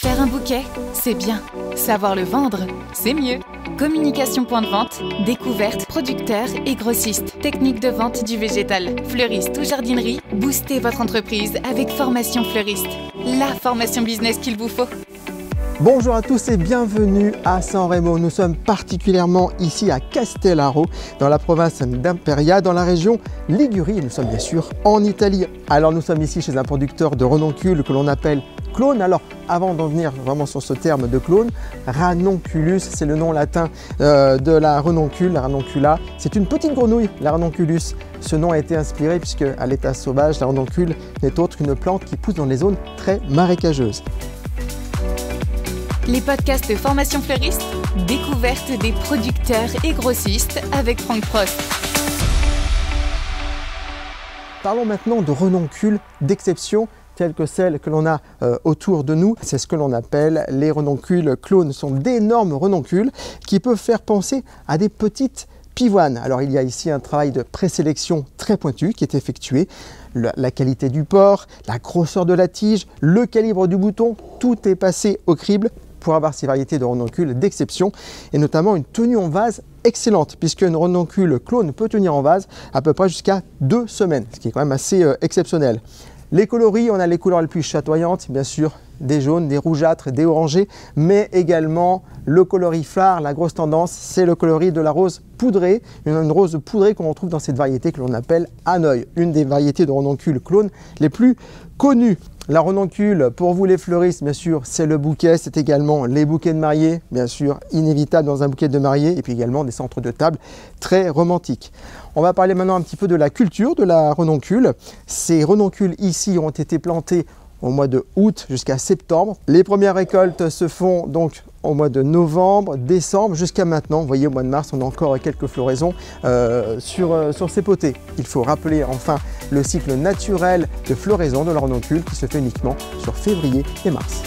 Faire un bouquet, c'est bien. Savoir le vendre, c'est mieux. Communication point de vente, découverte, producteur et grossiste. Technique de vente du végétal, fleuriste ou jardinerie, boostez votre entreprise avec Formation Fleuriste. La formation business qu'il vous faut. Bonjour à tous et bienvenue à San Remo. Nous sommes particulièrement ici à Castellaro, dans la province d'Imperia, dans la région Ligurie. Et nous sommes bien sûr en Italie. Alors nous sommes ici chez un producteur de renoncule que l'on appelle clone. Alors avant d'en venir vraiment sur ce terme de clone, Ranunculus, c'est le nom latin de la renoncule, la Ranuncula. C'est une petite grenouille, la Ranunculus. Ce nom a été inspiré puisque à l'état sauvage, la renoncule n'est autre qu'une plante qui pousse dans les zones très marécageuses. Les podcasts de Formation Fleuriste, découverte des producteurs et grossistes avec Franck Prost. Parlons maintenant de renoncules d'exception telles que celles que l'on a autour de nous. C'est ce que l'on appelle les renoncules clones. Ce sont d'énormes renoncules qui peuvent faire penser à des petites pivoines. Alors il y a ici un travail de présélection très pointu qui est effectué. La qualité du port, la grosseur de la tige, le calibre du bouton, tout est passé au crible pour avoir ces variétés de renoncules d'exception et notamment une tenue en vase excellente puisque une renoncule clone peut tenir en vase à peu près jusqu'à 2 semaines, ce qui est quand même assez exceptionnel. Les coloris, on a les couleurs les plus chatoyantes, bien sûr, des jaunes, des rougeâtres, des orangés, mais également le coloris phare, la grosse tendance, c'est le coloris de la rose poudrée, une rose poudrée qu'on retrouve dans cette variété que l'on appelle Hanoï, une des variétés de renoncules clones les plus connues. La renoncule, pour vous les fleuristes, bien sûr, c'est le bouquet, c'est également les bouquets de mariée, bien sûr, inévitable dans un bouquet de mariée, et puis également des centres de table très romantiques. On va parler maintenant un petit peu de la culture de la renoncule. Ces renoncules ici ont été plantées au mois de août jusqu'à septembre. Les premières récoltes se font donc au mois de novembre, décembre, jusqu'à maintenant. Vous voyez, au mois de mars, on a encore quelques floraisons sur ces potées. Il faut rappeler enfin le cycle naturel de floraison de la renoncule qui se fait uniquement sur février et mars.